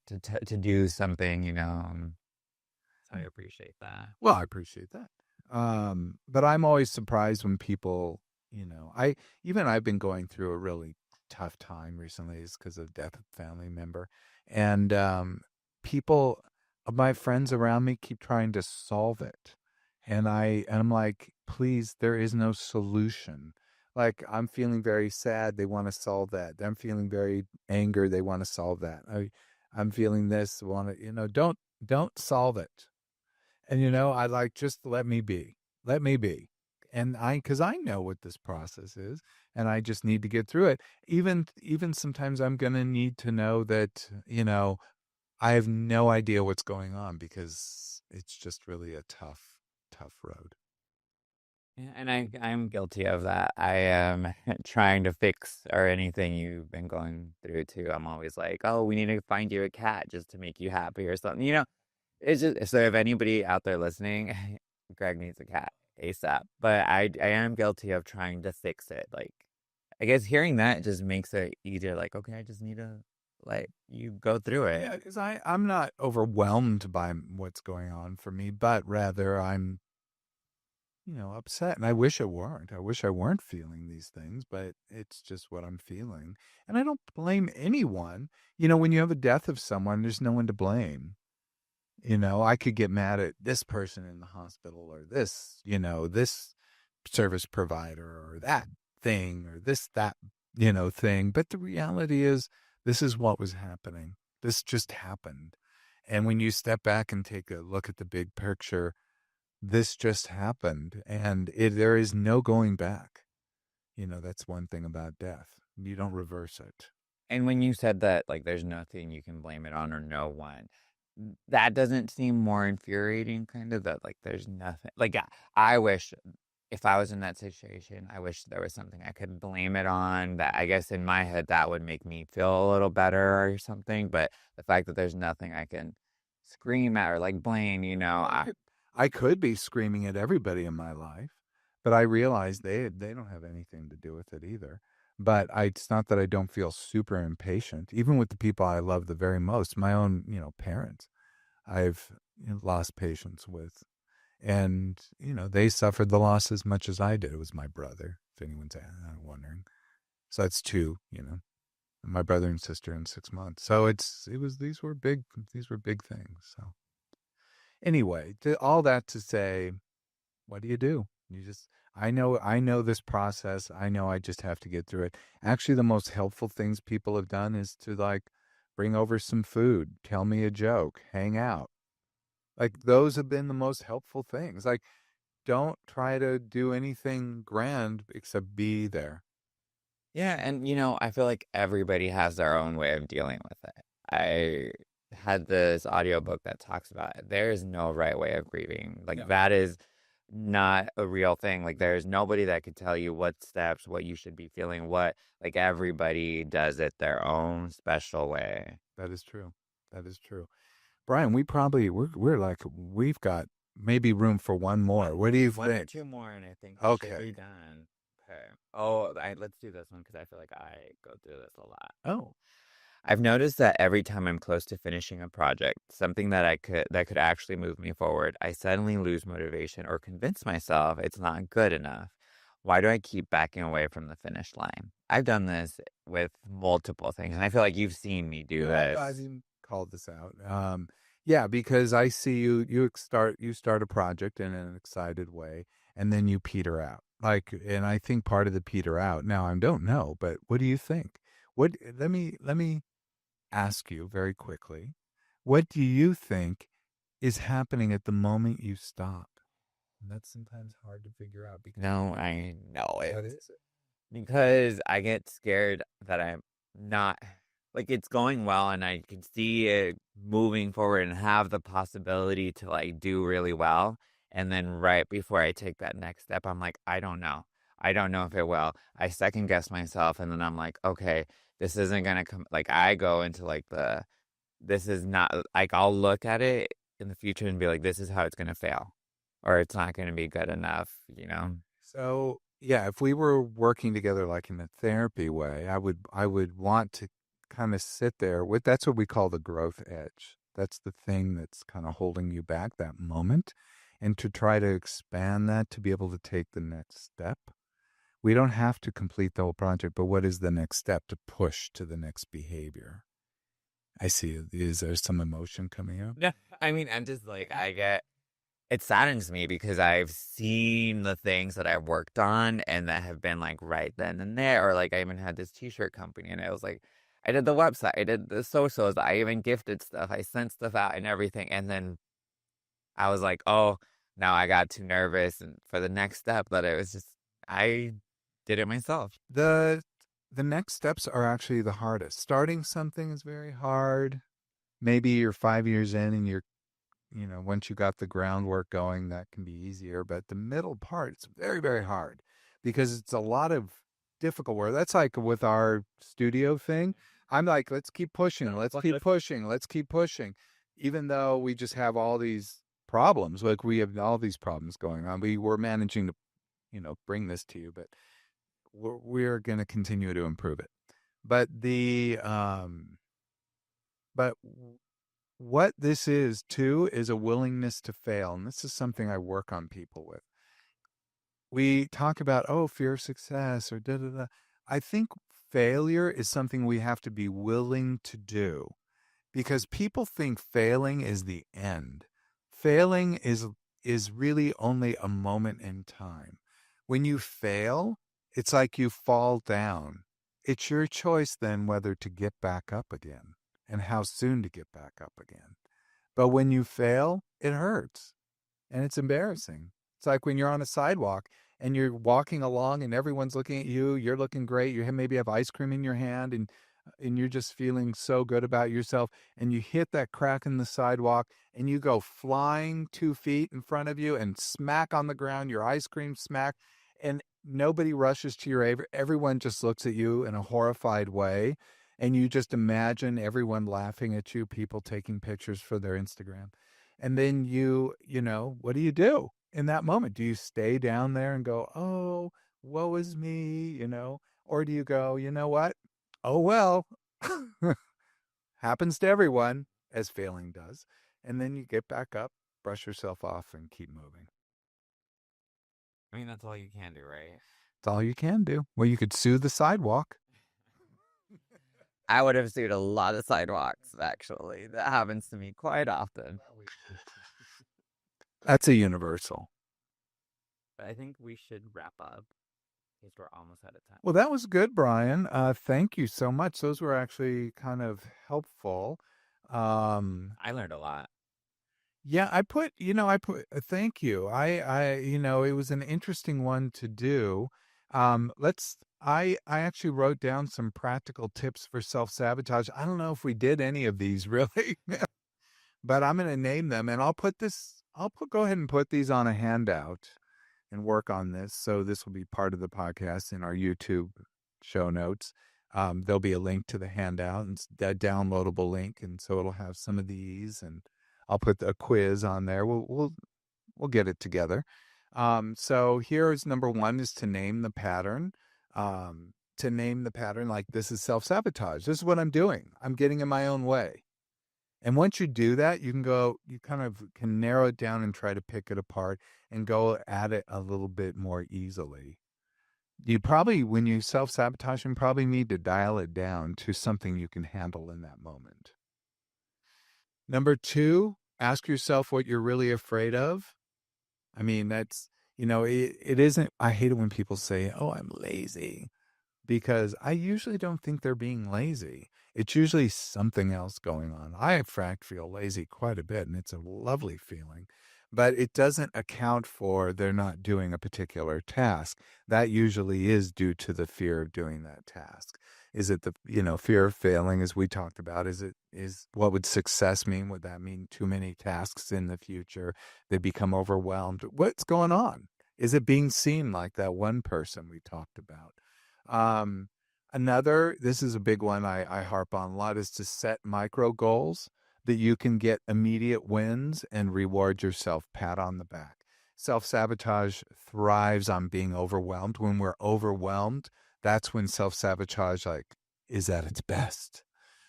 to do something, so I appreciate that. well, I appreciate that. But I'm always surprised when people, I've been going through a really tough time recently is because of the death of a family member. And people, my friends around me keep trying to solve it. And I'm like, please, there is no solution. Like I'm feeling very sad, they want to solve that. I'm feeling very angry, they want to solve that. I'm feeling this, want to, don't solve it. And I like just let me be. Let me be. And cuz I know what this process is and I just need to get through it. Even sometimes I'm going to need to know that, I have no idea what's going on because it's just really a tough road. Yeah, and I'm guilty of that. I am trying to fix or anything you've been going through too. I'm always like, oh, we need to find you a cat just to make you happy or something. It's just so if anybody out there listening, Greg needs a cat. ASAP. But I am guilty of trying to fix it. Like, I guess hearing that just makes it easier. Like, okay, I just need to let you go through it. Yeah, because I'm not overwhelmed by what's going on for me, but rather I'm, upset. And I wish I weren't. I wish I weren't feeling these things, but it's just what I'm feeling. And I don't blame anyone. When you have a death of someone, there's no one to blame. I could get mad at this person in the hospital or this service provider or that thing or that thing. But the reality is, this is what was happening. This just happened. And when you step back and take a look at the big picture, this just happened. And there is no going back. That's one thing about death. You don't reverse it. And when you said that, like, there's nothing you can blame it on or no one, that doesn't seem more infuriating, kind of, that, like, there's nothing. Like, I wish if I was in that situation, I wish there was something I could blame it on. That I guess in my head, that would make me feel a little better or something. But the fact that there's nothing I can scream at or like blame, I could be screaming at everybody in my life, but I realize they don't have anything to do with it either. But it's not that I don't feel super impatient, even with the people I love the very most, my own, parents. I've lost patience with, and they suffered the loss as much as I did. It was my brother, if anyone's wondering. So that's two, my brother and sister in 6 months. So these were big things. So anyway, all that to say, what do? You just, I know this process. I know I just have to get through it. Actually, the most helpful things people have done is to like bring over some food, tell me a joke, hang out. Like those have been the most helpful things. Like don't try to do anything grand except be there. yeah, and I feel like everybody has their own way of dealing with it. I had this audiobook that talks about it. There is no right way of grieving. Like No. that is not a real thing. Like there's nobody that could tell you what steps, what you should be feeling, what like everybody does it their own special way. That is true. That is true. Brian, we're like we've got maybe room for one more. What do you One or think? two more, and I think we should Okay. be done. Okay. Oh, let's do this one because I feel like I go through this a lot. Oh. I've noticed that every time I'm close to finishing a project, something that could actually move me forward, I suddenly lose motivation or convince myself it's not good enough. Why do I keep backing away from the finish line? I've done this with multiple things, and I feel like you've seen me do Yeah, I this. even called this out. Yeah, because I see you start a project in an excited way, and then you peter out. Like, and I think part of the peter out. Now I don't know, but what do you think? What let me ask you very quickly. What do you think is happening at the moment you stop? And that's sometimes hard to figure out because No, I know it. what is it? Because I get scared that I'm not like it's going well and I can see it moving forward and have the possibility to like do really well. And then right before I take that next step, I'm like, I don't know. I don't know if it will. I second guess myself and then I'm like, okay, this isn't gonna come like I go into like this is not like I'll look at it in the future and be like, this is how it's gonna fail. Or it's not gonna be good enough. So yeah, if we were working together like in a therapy way, I would want to kind of sit there with that's what we call the growth edge. That's the thing that's kind of holding you back that moment. And to try to expand that to be able to take the next step. We don't have to complete the whole project, but what is the next step to push to the next behavior? I see. Is there some emotion coming up? No, I mean, I'm just like, it saddens me because I've seen the things that I've worked on and that have been like right then and there. Or like, I even had this t-shirt company and it was like, I did the website, I did the socials, I even gifted stuff, I sent stuff out and everything. And then I was like, oh, now I got too nervous and for the next step that it was just, I did it myself. The the next steps are actually the hardest. Starting something is very hard. Maybe you're 5 years in and once you got the groundwork going, that can be easier. But the middle part, it's very, very hard because it's a lot of difficult work. That's like with our studio thing. I'm like, let's keep pushing, let's keep pushing, let's keep pushing. Even though we just have all these problems. Like we have all these problems going on. We're managing to, bring this to you, but we're going to continue to improve it. But but what this is too is a willingness to fail, and this is something I work on people with. We talk about, oh, fear of success or da da da. I think failure is something we have to be willing to do because people think failing is the end. Failing is really only a moment in time. When you fail, it's like you fall down. It's your choice then whether to get back up again and how soon to get back up again. But when you fail, it hurts and it's embarrassing. It's like when you're on a sidewalk and you're walking along and everyone's looking at you, you're looking great, you maybe have ice cream in your hand and you're just feeling so good about yourself and you hit that crack in the sidewalk and you go flying 2 feet in front of you and smack on the ground, your ice cream smack, and nobody rushes to your aid. Everyone just looks at you in a horrified way. And you just imagine everyone laughing at you, people taking pictures for their Instagram. And then what do you do in that moment? Do you stay down there and go, oh, woe is me, Or do you go, you know what? Oh, well, happens to everyone, as failing does. And then you get back up, brush yourself off, and keep moving. I mean, that's all you can do, right? It's all you can do. Well, you could sue the sidewalk. I would have sued a lot of sidewalks, actually. That happens to me quite often. That's a universal. But I think we should wrap up because we're almost out of time. Well, that was good, Brian. Thank you so much. Those were actually kind of helpful. I learned a lot. Yeah, thank you. It was an interesting one to do. I actually wrote down some practical tips for self-sabotage. I don't know if we did any of these really, but I'm going to name them and go ahead and put these on a handout and work on this. So this will be part of the podcast in our YouTube show notes. There'll be a link to the handout and a downloadable link. And so it'll have some of these and I'll put a quiz on there. We'll get it together. So here's number one is to name the pattern. To name the pattern like this is self-sabotage. This is what I'm doing. I'm getting in my own way. And once you do that, you kind of can narrow it down and try to pick it apart and go at it a little bit more easily. When you self-sabotage, you probably need to dial it down to something you can handle in that moment. Number two, ask yourself what you're really afraid of. I mean, it isn't, I hate it when people say, oh, I'm lazy, because I usually don't think they're being lazy. It's usually something else going on. I, in fact, feel lazy quite a bit, and it's a lovely feeling. But it doesn't account for they're not doing a particular task. That usually is due to the fear of doing that task. Is it the fear of failing, as we talked about? Is what would success mean? Would that mean too many tasks in the future? They become overwhelmed. What's going on? Is it being seen like that one person we talked about? This is a big one I harp on a lot, is to set micro goals that you can get immediate wins and reward yourself, pat on the back. Self-sabotage thrives on being overwhelmed. When we're overwhelmed, that's when self-sabotage is at its best.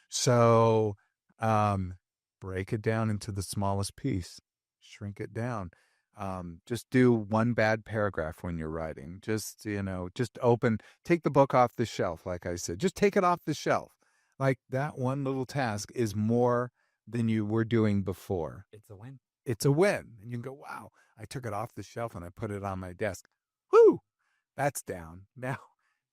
So, break it down into the smallest piece, shrink it down. Just do one bad paragraph when you're writing. Just take the book off the shelf. Like I said, just take it off the shelf. Like that one little task is more than you were doing before. It's a win. It's a win. And you can go, wow, I took it off the shelf and I put it on my desk. Whoo, that's down. Now,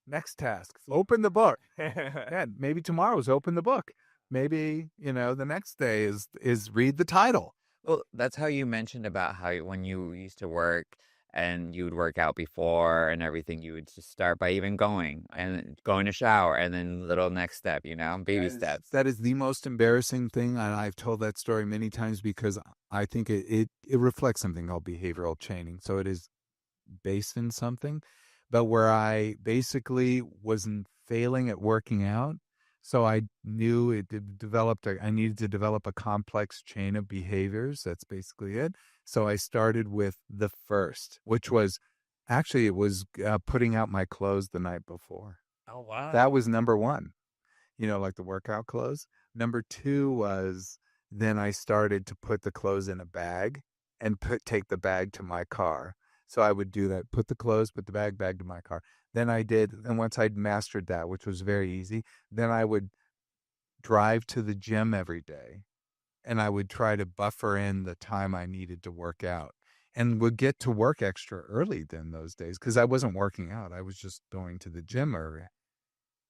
next task, open the book. Yeah, maybe tomorrow's open the book. Maybe, the next day is read the title. Well, that's how you mentioned about how when you used to work and you would work out before and everything, you would just start by even going to shower and then little next step, baby steps. That is the most embarrassing thing. And I've told that story many times because I think it reflects something called behavioral chaining. So it is based in something, but where I basically wasn't failing at working out. So I knew I needed to develop a complex chain of behaviors. That's basically it. So I started with the first, which was actually it was putting out my clothes the night before. Oh, wow. That was number one, like the workout clothes. Number two was then I started to put the clothes in a bag and take the bag to my car. So I would do that, put the clothes, put the bag to my car. And once I'd mastered that, which was very easy, then I would drive to the gym every day and I would try to buffer in the time I needed to work out and would get to work extra early then those days because I wasn't working out. I was just going to the gym early.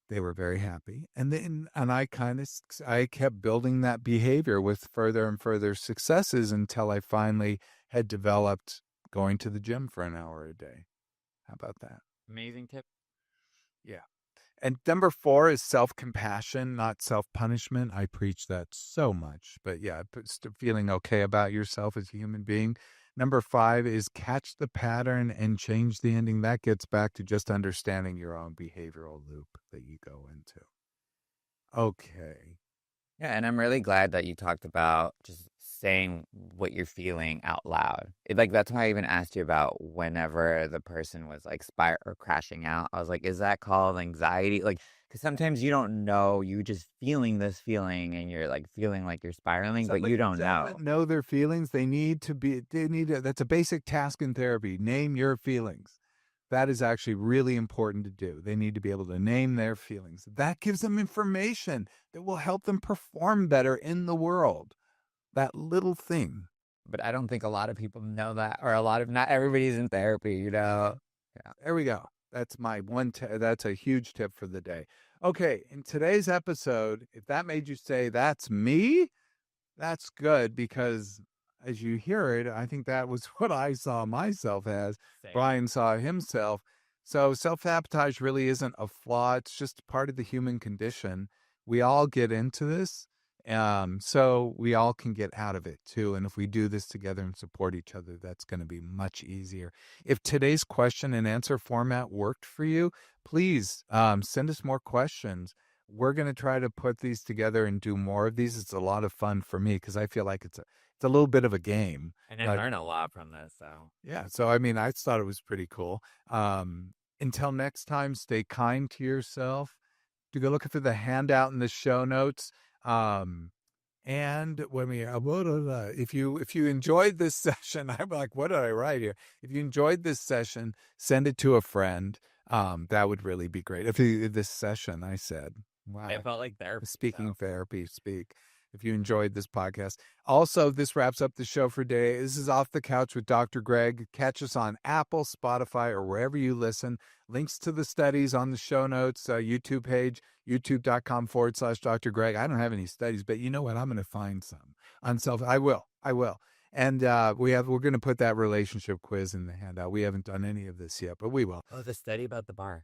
They were very happy. And I kept building that behavior with further and further successes until I finally had developed going to the gym for an hour a day. How about that? Amazing tip. Yeah. And number 4 is self-compassion, not self-punishment. I preach that so much, but yeah, feeling okay about yourself as a human being. Number 5 is catch the pattern and change the ending. That gets back to just understanding your own behavioral loop that you go into. Okay. Yeah, and I'm really glad that you talked about just saying what you're feeling out loud. Like that's why I even asked you about whenever the person was like or crashing out. I was like, is that called anxiety? Like, because sometimes you don't know, you just feeling this feeling and you're like feeling like you're spiraling, but you Somebody don't know. doesn't know their feelings. That's a basic task in therapy. Name your feelings. That is actually really important to do. They need to be able to name their feelings. That gives them information that will help them perform better in the world. That little thing. But I don't think a lot of people know that, or not everybody's in therapy, you know? Yeah. There we go. That's my that's a huge tip for the day. Okay, in today's episode, if that made you say that's me, that's good because as you hear it, I think that was what I saw myself as. Same. Brian saw himself. So self-sabotage really isn't a flaw. It's just part of the human condition. We all get into this. So we all can get out of it too. And if we do this together and support each other, that's going to be much easier. If today's question and answer format worked for you, please send us more questions. We're going to try to put these together and do more of these. It's a lot of fun for me because I feel like it's a little bit of a game. And I learn a lot from this, so. Yeah. So, I mean, I thought it was pretty cool. Until next time, stay kind to yourself. To go looking for the handout in the show notes. And when if you enjoyed this session, I'm like, what did I write here? If you enjoyed this session, send it to a friend. That would really be great. This session, I said, wow, It felt like therapy. speaking therapy, speak. If you enjoyed this podcast. Also, this wraps up the show for today. This is Off the Couch with Dr. Greg. Catch us on Apple, Spotify, or wherever you listen. Links to the studies on the show notes, YouTube page, youtube.com/Dr. Greg. I don't have any studies, but you know what? I'm going to find some on self. I will. And we're going to put that relationship quiz in the handout. We haven't done any of this yet, but we will. Oh, the study about the bar,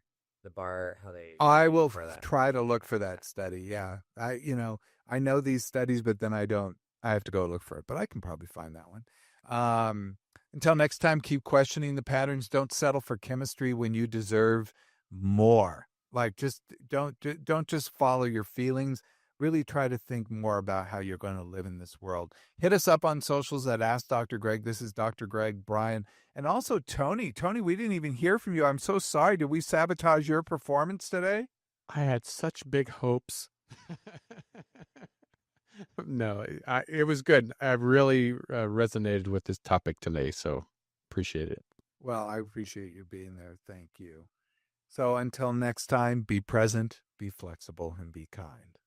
how they. I will try to look for that study. Yeah. I know these studies, but then I don't. I have to go look for it, but I can probably find that one. Until next time, keep questioning the patterns. Don't settle for chemistry when you deserve more. Like, just don't just follow your feelings. Really try to think more about how you're going to live in this world. Hit us up on socials at Ask Dr. Greg. This is Dr. Greg, Brian, and also Tony. Tony, we didn't even hear from you. I'm so sorry. Did we sabotage your performance today? I had such big hopes. No, it was good. I really resonated with this topic today, so appreciate it. Well, I appreciate you being there. Thank you. So until next time, be present, be flexible, and be kind.